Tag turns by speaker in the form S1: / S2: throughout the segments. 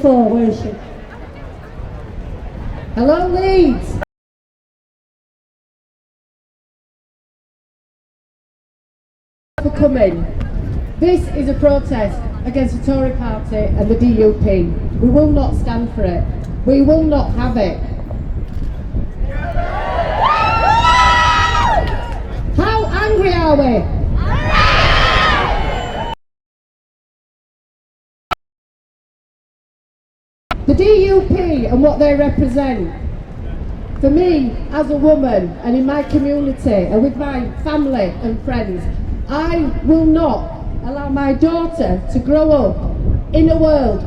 S1: Where is she? Hello, Leeds. For coming. This is a protest against the Tory party and the DUP. We will not stand for it. We will not have it. How angry are we? The DUP and what they represent, for me as a woman and in my community and with my family and friends, I will not allow my daughter to grow up in a world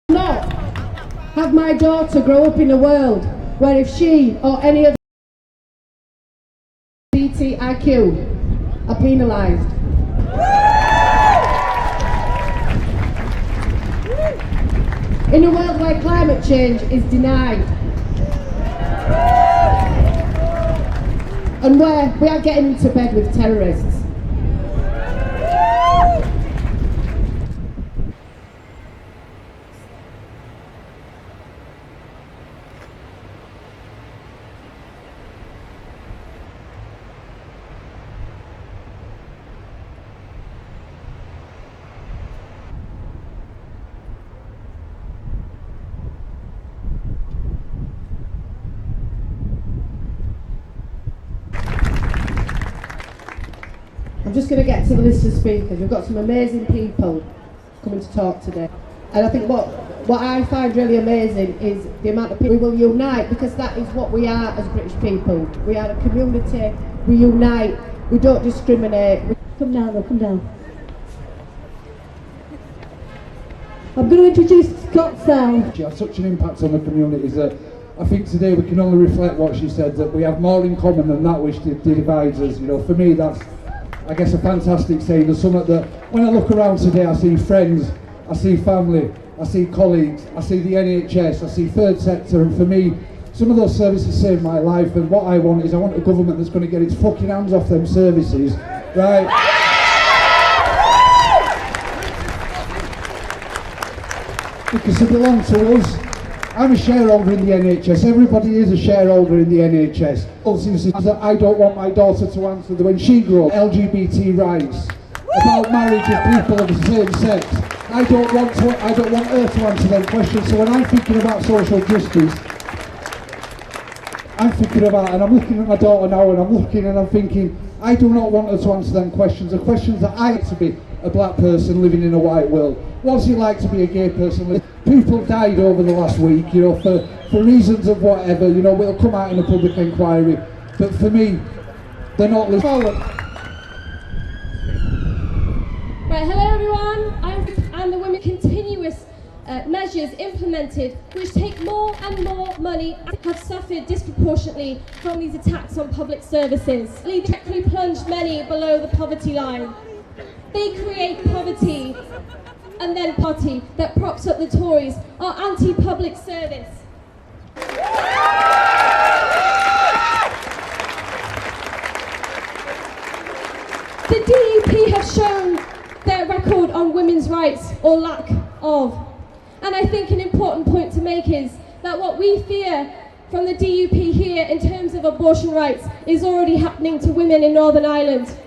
S1: not have my daughter grow up in a world where if she or any other LGBTIQ are penalised. In a world where climate change is denied and where we are getting into bed with terrorists. I'm just going to get to the list of speakers. We've got some amazing people coming to talk today. And I think what I find really amazing is the amount of people we will unite, because that is what we are as British people. We are a community, we unite, we don't discriminate. Come down, come down. I'm going to introduce Scott Sound.
S2: She has such an impact on the communities that I think today we can only reflect what she said, that we have more in common than that which divides us. You know, for me that's, I guess, a fantastic saying. There's something that when I look around today, I see friends, I see family, I see colleagues, I see the NHS, I see third sector, and for me, some of those services saved my life. And what I want is, I want a government that's going to get its fucking hands off them services, right? Because they belong to us. I'm a shareholder in the NHS, everybody is a shareholder in the NHS. I don't want my daughter to answer when she grows up LGBT rights, about marriage of people of the same sex. I don't want her to answer them questions. So when I'm thinking about social justice, I'm thinking about, and I'm looking at my daughter now, and I'm looking and I'm thinking, I do not want her to answer them questions. The questions that I like to be a black person living in a white world. What's it like to be a gay person? People died over the last week, you know, for reasons of whatever, you know, it'll come out in a public inquiry. But for me, they're not listening.
S3: Right, hello everyone. I'm the women continuous measures implemented which take more and more money and have suffered disproportionately from these attacks on public services. They directly plunge many below the poverty line. They create poverty, and then party that props up the Tories are anti-public service. The DUP have shown their record on women's rights, or lack of. And I think an important point to make is that what we fear from the DUP here in terms of abortion rights is already happening to women in Northern Ireland.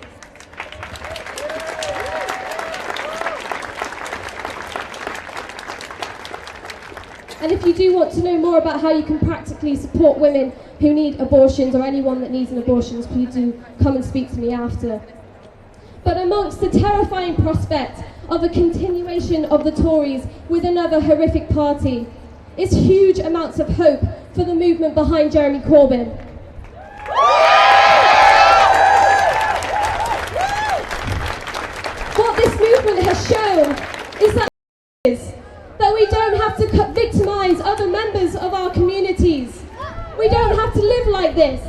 S3: And if you do want to know more about how you can practically support women who need abortions, or anyone that needs an abortion, please do come and speak to me after. But amongst the terrifying prospect of a continuation of the Tories with another horrific party is huge amounts of hope for the movement behind Jeremy Corbyn. What this movement has shown is that we don't have to victimise other members of our communities. We don't have to live like this.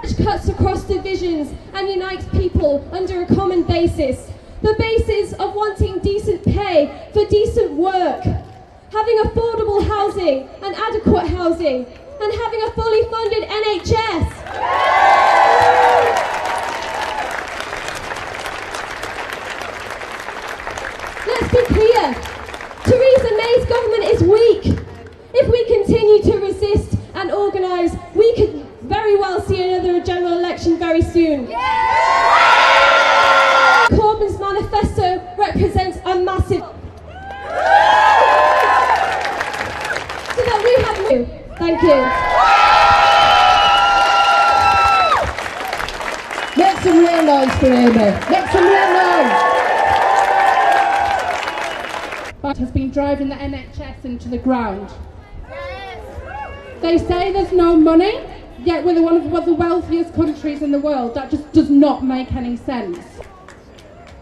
S3: Which cuts across divisions and unites people under a common basis. The basis of wanting decent pay for decent work, having affordable housing and adequate housing, and having a fully funded NHS. Let's be clear, Theresa May's government is weak. If we continue to resist and organise, we could very well see another general election very soon. Corbyn's manifesto represents a massive... so that we have... Thank you.
S1: Make some real noise for Amy. Make some real noise.
S4: Has been driving the NHS into the ground. They say there's no money, yet we're one of the wealthiest countries in the world. That just does not make any sense.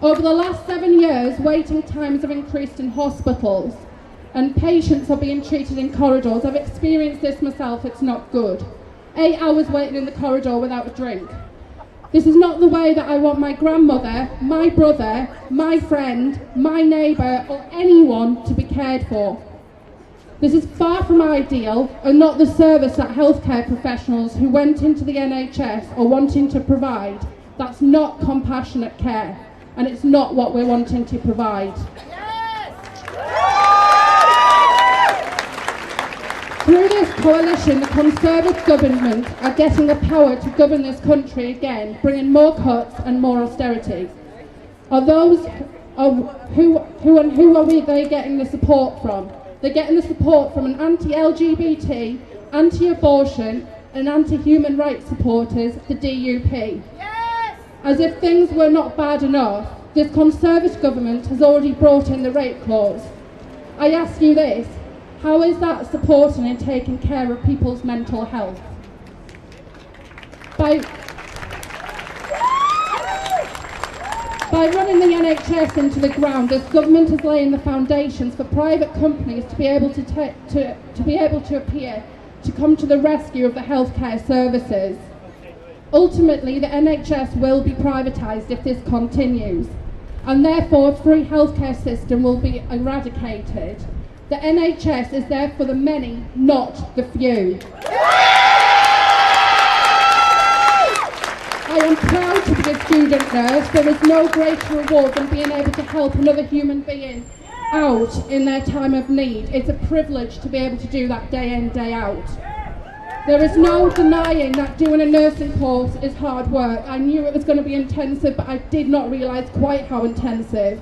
S4: Over the last 7 years, waiting times have increased in hospitals and patients are being treated in corridors. I've experienced this myself, it's not good. 8 hours waiting in the corridor without a drink. This is not the way that I want my grandmother, my brother, my friend, my neighbour or anyone to be cared for. This is far from ideal and not the service that healthcare professionals who went into the NHS are wanting to provide. That's not compassionate care and it's not what we're wanting to provide. Through this coalition, the Conservative government are getting the power to govern this country again, bringing more cuts and more austerity. Are those who are they getting the support from? They're getting the support from an anti-LGBT, anti-abortion and anti-human rights supporters, the DUP. Yes! As if things were not bad enough, this Conservative government has already brought in the rape clause. I ask you this, how is that supporting and taking care of people's mental health? By running the NHS into the ground, this government is laying the foundations for private companies to be able to appear to come to the rescue of the healthcare services. Ultimately, the NHS will be privatised if this continues, and therefore a free healthcare system will be eradicated. The NHS is there for the many, not the few. I am proud to be a student nurse. There is no greater reward than being able to help another human being out in their time of need. It's a privilege to be able to do that day in, day out. There is no denying that doing a nursing course is hard work. I knew it was going to be intensive, but I did not realise quite how intensive.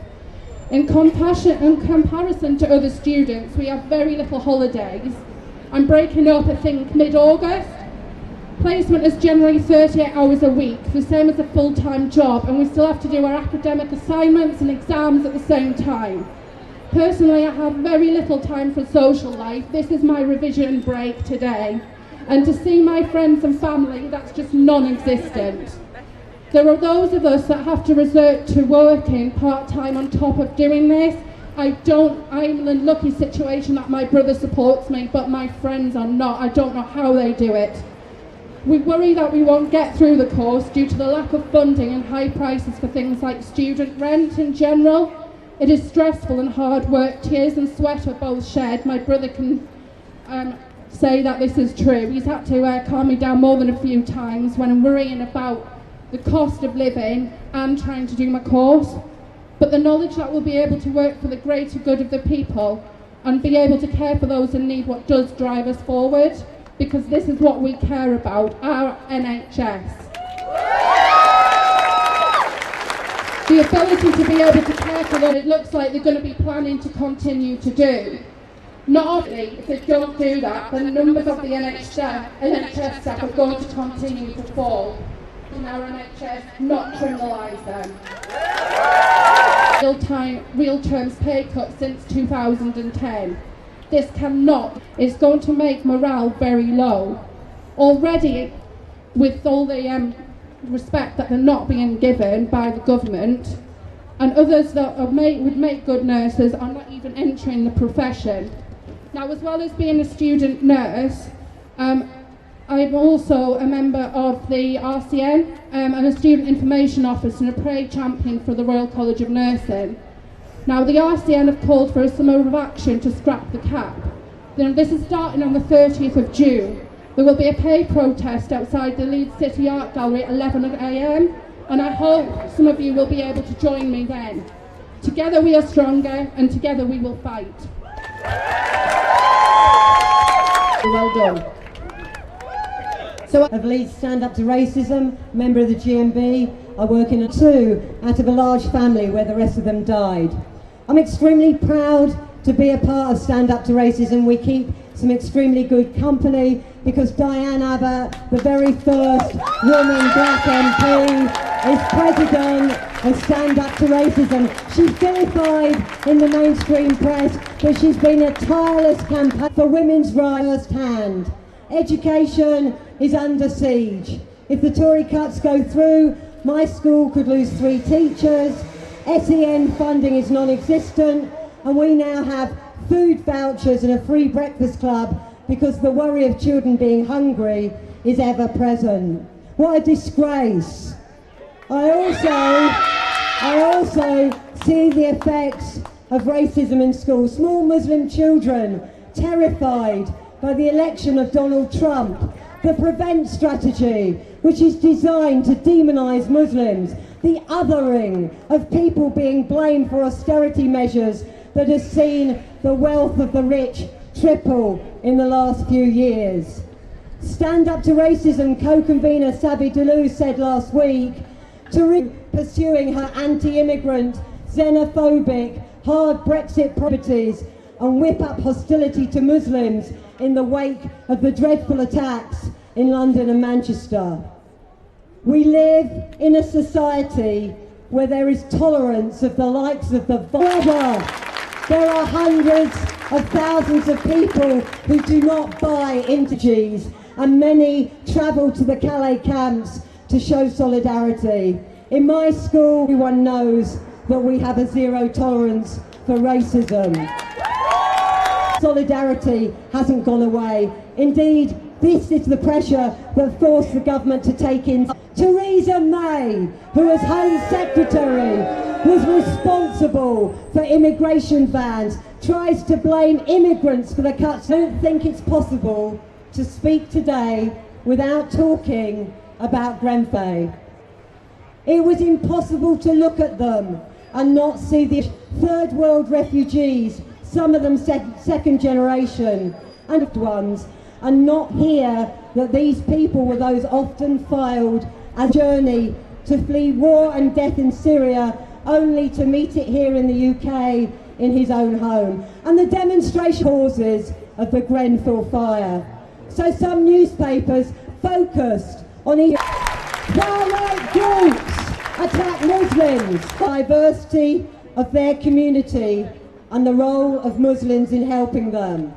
S4: In comparison to other students, we have very little holidays. I'm breaking up, I think, mid-August. Placement is generally 38 hours a week, the same as a full-time job, and we still have to do our academic assignments and exams at the same time. Personally, I have very little time for social life. This is my revision break today. And to see my friends and family, that's just non-existent. There are those of us that have to resort to working part-time on top of doing this. I'm in a lucky situation that my brother supports me, but my friends are not. I don't know how they do it. We worry that we won't get through the course due to the lack of funding and high prices for things like student rent in general. It is stressful and hard work. Tears and sweat are both shed. My brother can say that this is true. He's had to calm me down more than a few times when I'm worrying about the cost of living and trying to do my course. But the knowledge that we'll be able to work for the greater good of the people and be able to care for those in need, what does drive us forward, because this is what we care about, our NHS. The ability to be able to care for them, it looks like they're going to be planning to continue to do. Not only, if they don't do that, the numbers of the NHS staff are going to continue to fall. In our NHS, not criminalise them. Real terms pay cut since 2010. This it's going to make morale very low. Already, with all the respect that they're not being given by the government, and others that would make good nurses are not even entering the profession. Now, as well as being a student nurse, I'm also a member of the RCN and a student information officer and a prayer champion for the Royal College of Nursing. Now, the RCN have called for a summer of action to scrap the cap. This is starting on the 30th of June. there will be a pay protest outside the Leeds City Art Gallery at 11 a.m. and I hope some of you will be able to join me then. Together we are stronger and together we will fight.
S1: Well done. So
S5: of Leeds Stand Up to Racism, member of the GMB. I work in a 2 out of a large family where the rest of them died. I'm extremely proud to be a part of Stand Up to Racism. We keep some extremely good company because Diane Abbott, the very first woman black MP, is president of Stand Up to Racism. She's vilified in the mainstream press, but she's been a tireless campaign for women's rights firsthand. Education is under siege. If the Tory cuts go through, my school could lose 3 teachers, SEN funding is non-existent, and we now have food vouchers and a free breakfast club because the worry of children being hungry is ever present. What a disgrace. I also see the effects of racism in schools. Small Muslim children terrified by the election of Donald Trump, the Prevent strategy, which is designed to demonise Muslims, the othering of people being blamed for austerity measures that has seen the wealth of the rich triple in the last few years. Stand Up to Racism co-convener Sabi Delou said last week, pursuing her anti-immigrant, xenophobic, hard Brexit properties and whip up hostility to Muslims in the wake of the dreadful attacks in London and Manchester. We live in a society where there is tolerance of the likes of the vulgar. There are hundreds of thousands of people who do not buy into G's, and many travel to the Calais camps to show solidarity. In my school, everyone knows that we have a zero tolerance for racism. Solidarity hasn't gone away. Indeed, this is the pressure that forced the government to take in. Theresa May, who as Home Secretary was responsible for immigration bans, tries to blame immigrants for the cuts. I don't think it's possible to speak today without talking about Grenfell. It was impossible to look at them and not see the third world refugees, some of them second generation and ones, and not hear that these people were those often filed a journey to flee war and death in Syria, only to meet it here in the UK in his own home. And the demonstration causes of the Grenfell fire. So some newspapers focused on far-right groups attack Muslims, diversity of their community and the role of Muslims in helping them.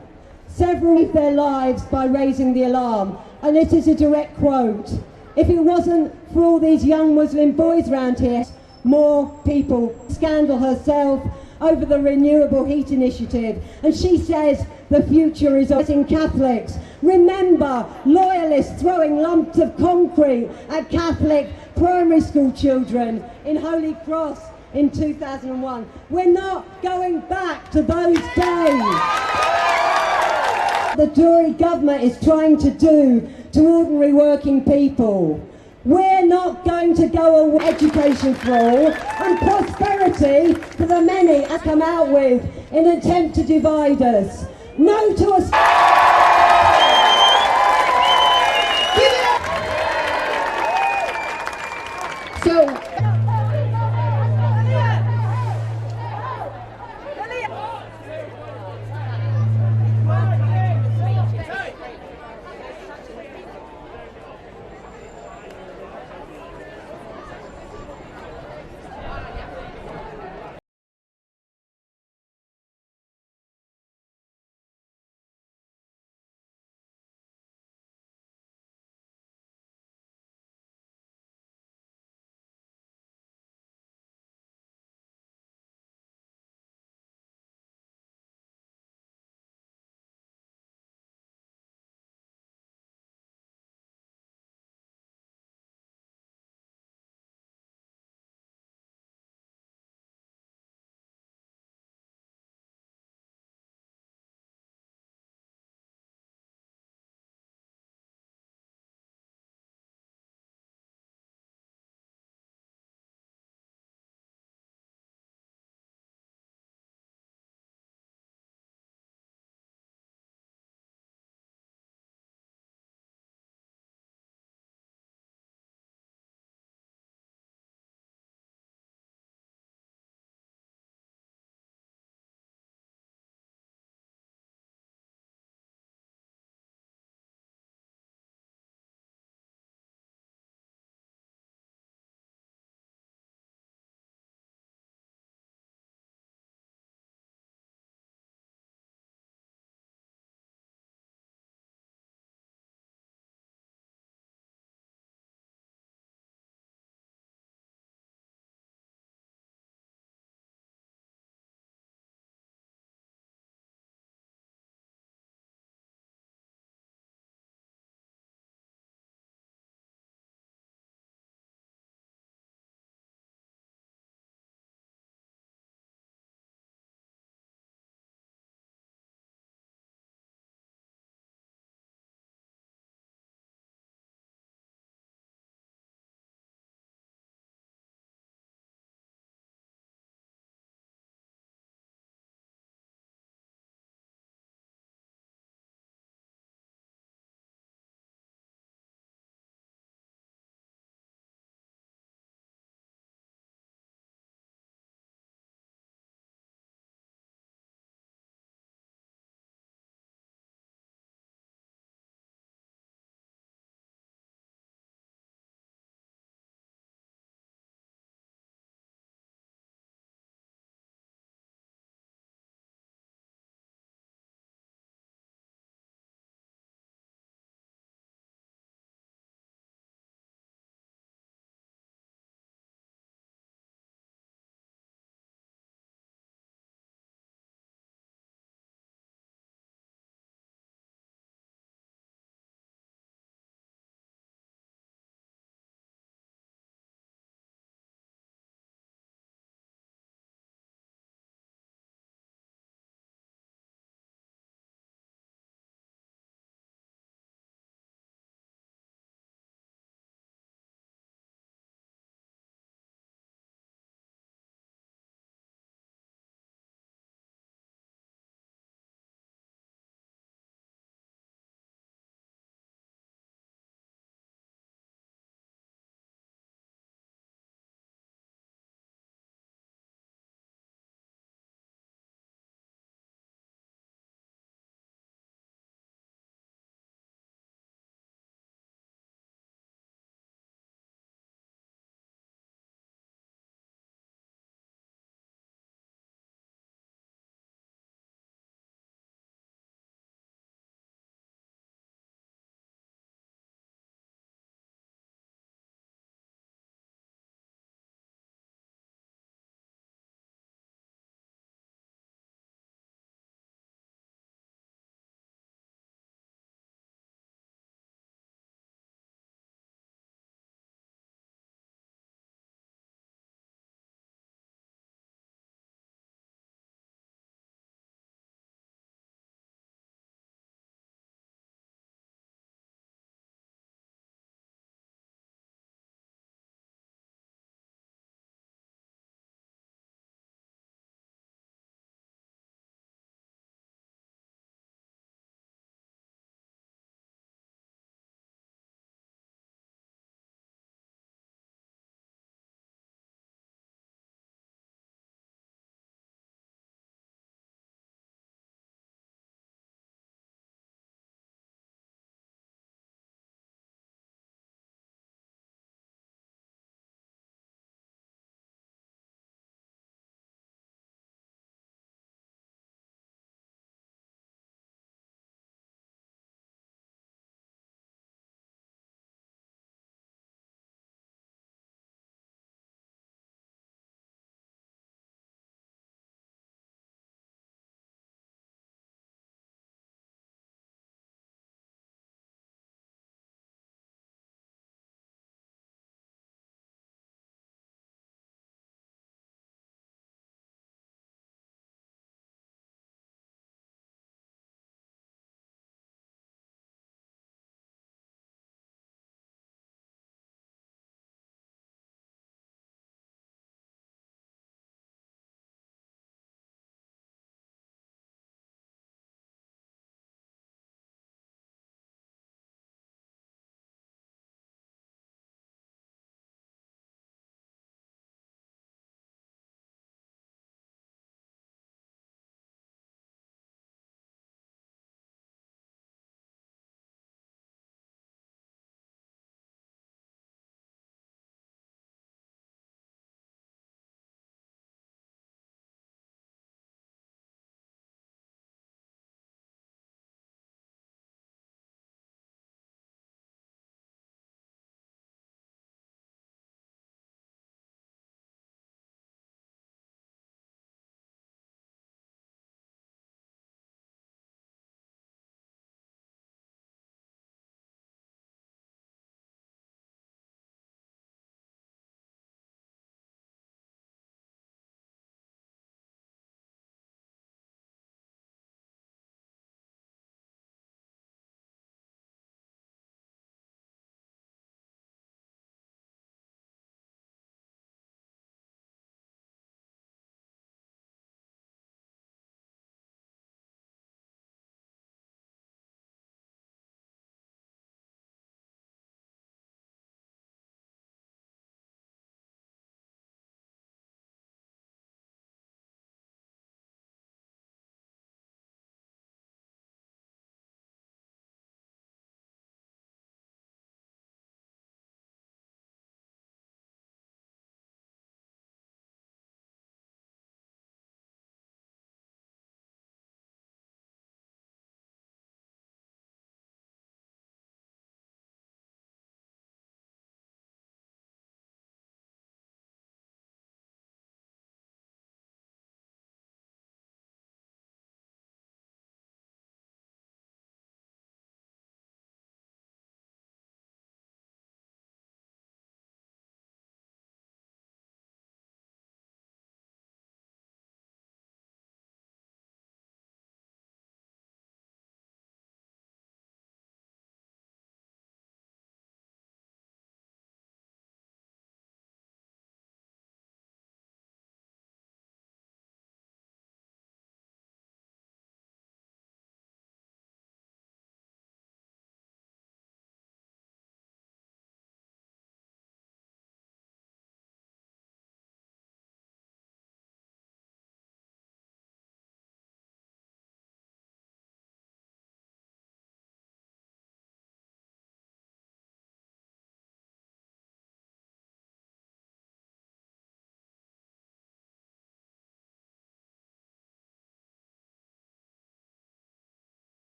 S5: Several live their lives by raising the alarm, and this is a direct quote. If it wasn't for all these young Muslim boys around here, more people. Scandal herself over the renewable heat initiative, and she says the future is in Catholics. Remember loyalists throwing lumps of concrete at Catholic primary school children in Holy Cross in 2001. We're not going back to those days. The Tory government is trying to do to ordinary working people. We're not going to go away. Education for all and prosperity for the many has come out with in an attempt to divide us. No to us.